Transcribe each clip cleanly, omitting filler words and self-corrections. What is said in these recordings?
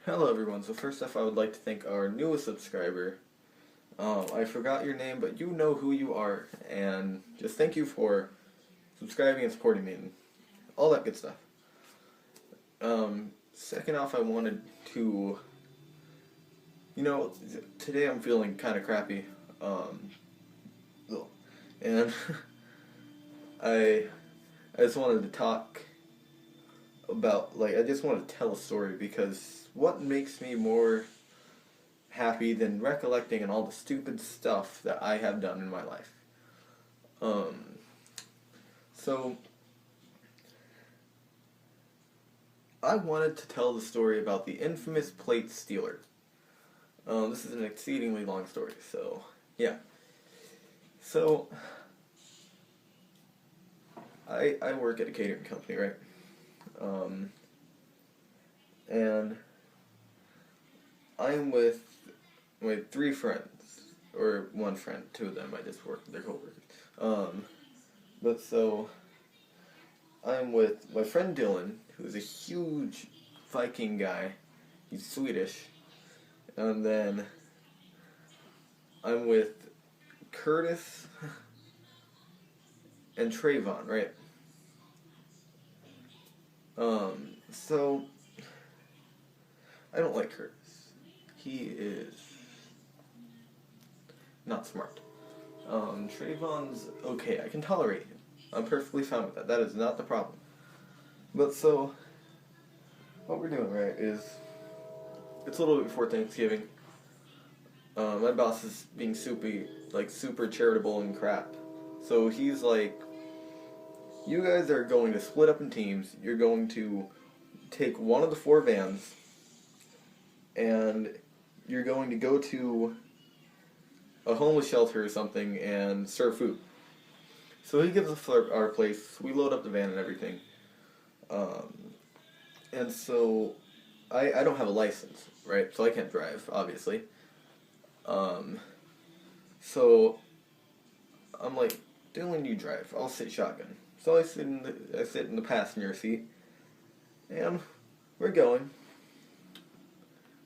Hello everyone, so first off I would like to thank our newest subscriber. I forgot your name, but you know who you are, and just thank you for subscribing and supporting me, and all that good stuff. Second off I wanted to, today I'm feeling kind of crappy, and I, I just wanted to talk about, I just want to tell a story because what makes me more happy than recollecting on all the stupid stuff that I have done in my life. Um, so, I wanted to tell the story about the infamous plate stealer. This is an exceedingly long story, so, yeah. So, I work at a catering company, right? And I'm with my three friends, or one friend, two of them, I just work with their coworkers. But so, I'm with my friend Dylan, who's a huge Viking guy. He's Swedish. And then I'm with Curtis and Trayvon, right? So I don't like Curtis. He is not smart. Trayvon's okay. I can tolerate him. I'm perfectly fine with that. That is not the problem. But so, what we're doing, right, is it's a little bit before Thanksgiving. My boss is being super charitable and crap. So he's like, you guys are going to split up in teams. You're going to take one of the 4 vans, and you're going to go to a homeless shelter or something and serve food. So he gives us our place. We load up the van and everything. And so I don't have a license, right? So I can't drive, obviously. So I'm like, Dylan, you drive. I'll sit shotgun. So I sit in the passenger seat, and we're going.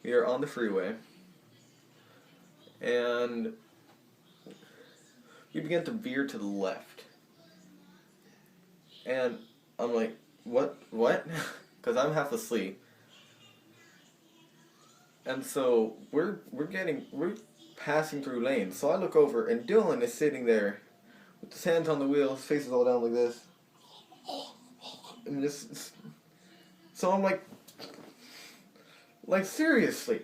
We are on the freeway, and we begin to veer to the left. And I'm like, what? Because I'm half asleep. And so we're passing through lanes. So I look over, and Dylan is sitting there with his hands on the wheel, his face is all down like this. And just, so I'm like seriously,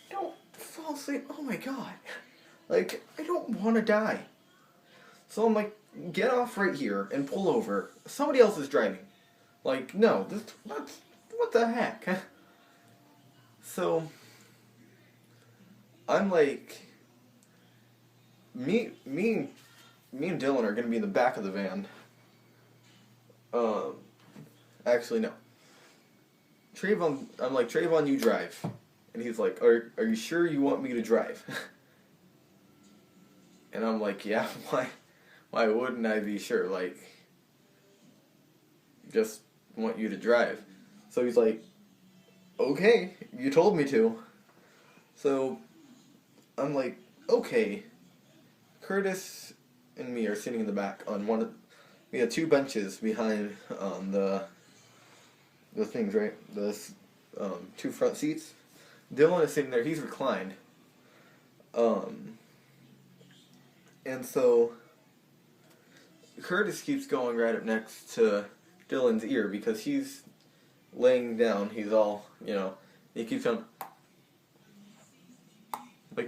don't fall asleep. Oh my god, I don't want to die. So I'm like, get off right here and pull over. Somebody else is driving. No, what the heck? So I'm like, me and Dylan are gonna be in the back of the van. Actually no. Trayvon, I'm like, Trayvon, you drive. And he's like, are you sure you want me to drive? And I'm like, yeah, why wouldn't I be sure? Just want you to drive. So he's like, okay, you told me to. So I'm like, okay. Curtis and me are sitting in the back on we had 2 benches behind the things, right? The 2 front seats. Dylan is sitting there, he's reclined. And so Curtis keeps going right up next to Dylan's ear because he's laying down, he's all, he keeps on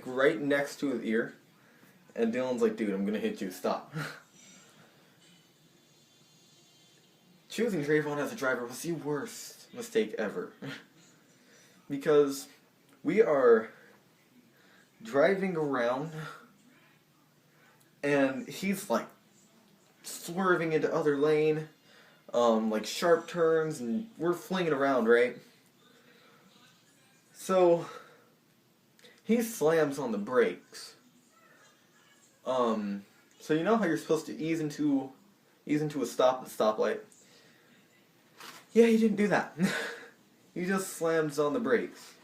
right next to his ear, and Dylan's like, dude, I'm gonna hit you, stop. Choosing Trayvon as a driver was the worst mistake ever. Because we are driving around, and he's swerving into other lane, sharp turns, and we're flinging around, right? So he slams on the brakes. So you know how you're supposed to ease into a stoplight? Yeah, he didn't do that. he just slams on the brakes.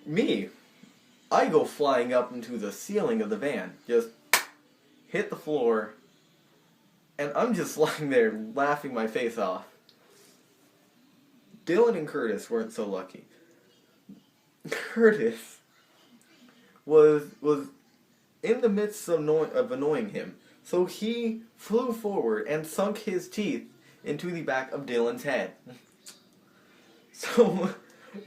Me, I go flying up into the ceiling of the van, just hit the floor, and I'm just lying there laughing my face off. Dylan and Curtis weren't so lucky. Curtis was in the midst of annoying him, so he flew forward and sunk his teeth into the back of Dylan's head. So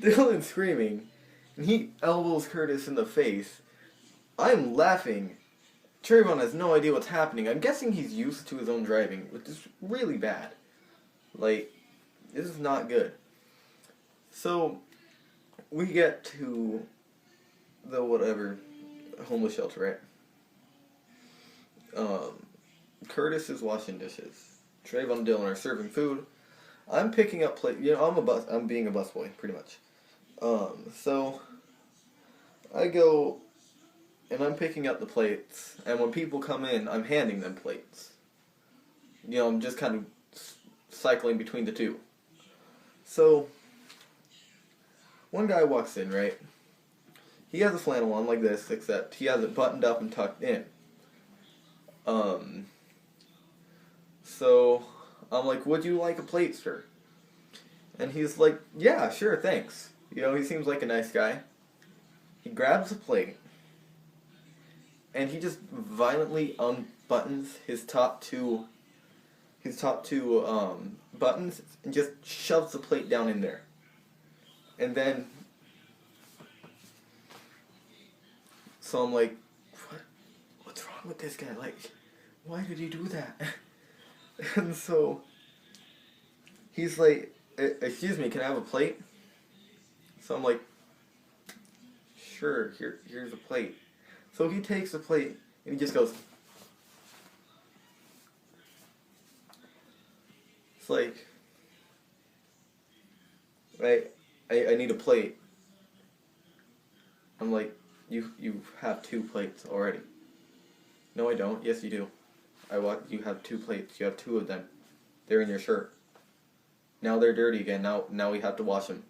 Dylan's screaming, and he elbows Curtis in the face. I'm laughing. Trayvon has no idea what's happening. I'm guessing he's used to his own driving, which is really bad. Like, this is not good. So, we get to the homeless shelter, right? Curtis is washing dishes. Trayvon and Dylan are serving food. I'm picking up plate. I'm being a busboy, pretty much. So I go and I'm picking up the plates, and when people come in, I'm handing them plates. I'm just kind of cycling between the two. So one guy walks in, right? He has a flannel on like this, except he has it buttoned up and tucked in. So I'm like, would you like a plate, sir? And he's like, yeah, sure, thanks. He seems like a nice guy. He grabs a plate, and he just violently unbuttons his top two buttons and just shoves the plate down in there. And then, so I'm like, what's wrong with this guy? Like, why did he do that? And so he's like, excuse me, can I have a plate? So I'm like, sure, here's a plate. So he takes the plate and he just goes, it's like, I need a plate. I'm like, you have 2 plates already. No, I don't. Yes, you do. You have 2 plates. You have 2 of them. They're in your shirt. Now they're dirty again. Now we have to wash them.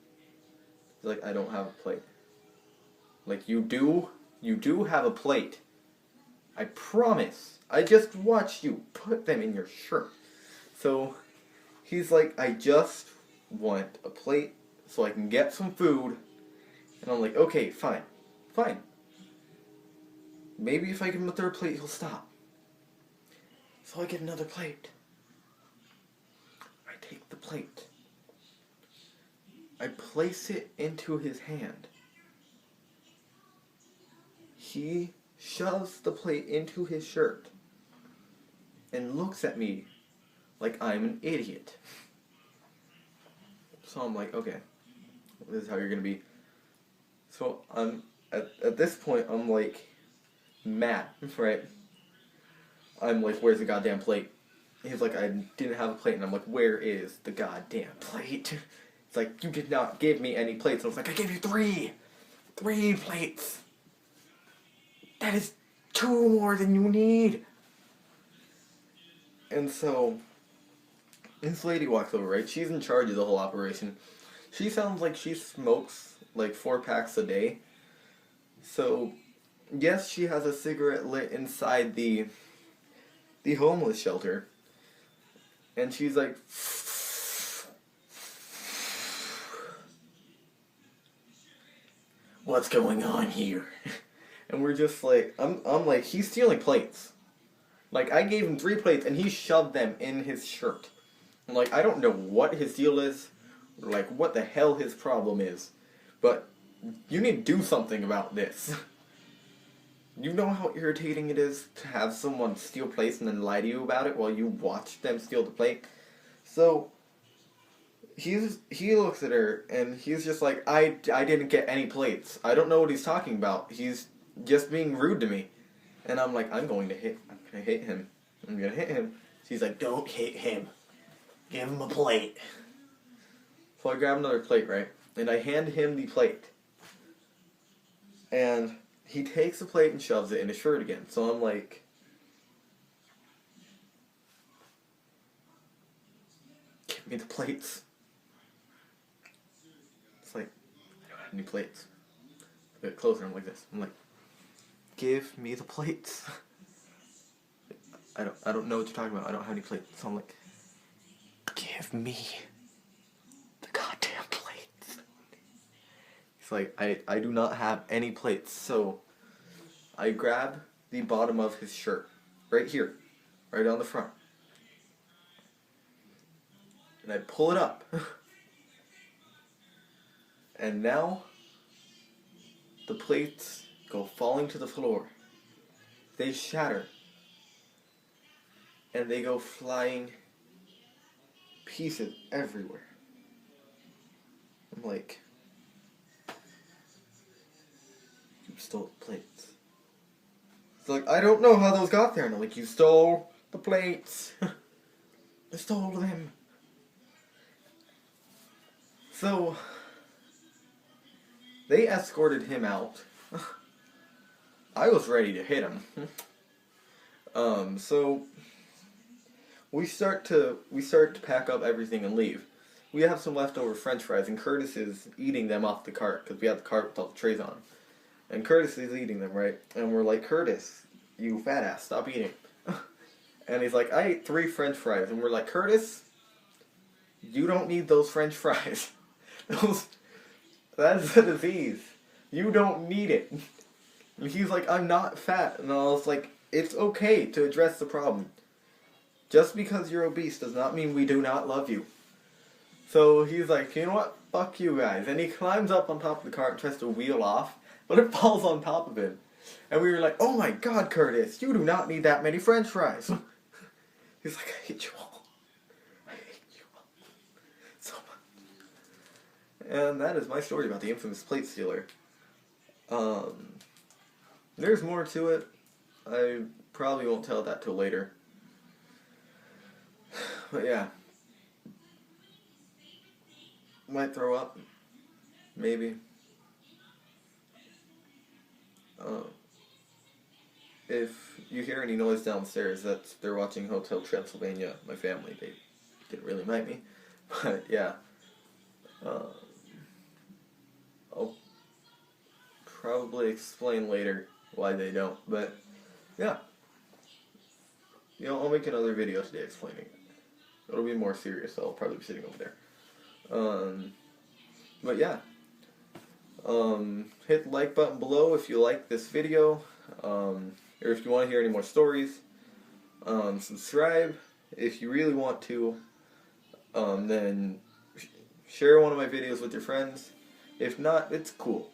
He's like, I don't have a plate. Like, you do have a plate. I promise. I just watched you put them in your shirt. So he's like, I just want a plate so I can get some food. And I'm like, okay, fine. Maybe if I give him a 3rd plate, he'll stop. So I get another plate. I take the plate. I place it into his hand. He shoves the plate into his shirt and looks at me like I'm an idiot. So I'm like, okay, this is how you're gonna be. So I'm at this point I'm like mad, right? I'm like, where's the goddamn plate? He's like, I didn't have a plate, and I'm like, where is the goddamn plate? It's like, you did not give me any plates. And I was like, I gave you 3 plates. That is 2 more than you need. And so this lady walks over, right? She's in charge of the whole operation. She sounds like she smokes like 4 packs a day. So yes, she has a cigarette lit inside the homeless shelter. And she's like, what's going on here? And we're just like, I'm like, he's stealing plates. Like, I gave him 3 plates and he shoved them in his shirt. I'm like, I don't know what his deal is, or like what the hell his problem is, but you need to do something about this. You know how irritating it is to have someone steal plates and then lie to you about it while you watch them steal the plate? So he looks at her and he's just like, I didn't get any plates. I don't know what he's talking about. He's just being rude to me. And I'm like, I'm gonna hit him. I'm gonna hit him. She's like, don't hit him. Give him a plate. So I grab another plate, right? And I hand him the plate. And he takes the plate and shoves it in his shirt again. So I'm like, give me the plates. any plates? I get closer, I'm like this. I'm like, give me the plates. I don't know what you're talking about. I don't have any plates. So I'm like, give me the goddamn plates. He's like, I do not have any plates. So I grab the bottom of his shirt, right here, right on the front, and I pull it up. And now the plates go falling to the floor. They shatter. And they go flying pieces everywhere. I'm like, you stole the plates. It's like, I don't know how those got there. And I'm like, you stole the plates. I stole them. So, they escorted him out. I was ready to hit him. So we start to pack up everything and leave. We have some leftover French fries, and Curtis is eating them off the cart because we have the cart with all the trays on. And Curtis is eating them, right? And we're like, Curtis, you fat ass, stop eating. And he's like, I ate 3 French fries, and we're like, Curtis, you don't need those French fries. That's a disease. You don't need it. And he's like, I'm not fat. And I was like, it's okay to address the problem. Just because you're obese does not mean we do not love you. So he's like, you know what? Fuck you guys. And he climbs up on top of the cart and tries to wheel off, but it falls on top of him. And we were like, oh my god, Curtis, you do not need that many French fries. He's like, I hate you all. I hate you all so much. And that is my story about the infamous plate stealer. There's more to it. I probably won't tell that till later. But yeah. Might throw up. Maybe. If you hear any noise downstairs, they're watching Hotel Transylvania, my family. They didn't really mind me. But yeah. I'll probably explain later why they don't. But yeah. You know, I'll make another video today explaining it. It'll be more serious, so I'll probably be sitting over there. But yeah. Hit the like button below if you like this video. Or if you want to hear any more stories. Subscribe if you really want to. Then share one of my videos with your friends. If not, it's cool.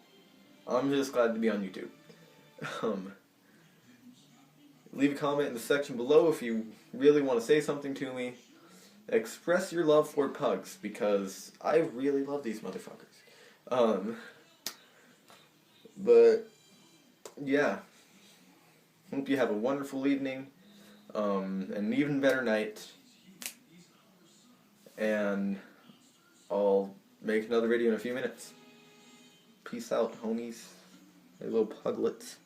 I'm just glad to be on YouTube. Leave a comment in the section below if you really want to say something to me. Express your love for pugs, because I really love these motherfuckers. But yeah. Hope you have a wonderful evening, an even better night, and I'll make another video in a few minutes. Peace out, homies. My little puglets.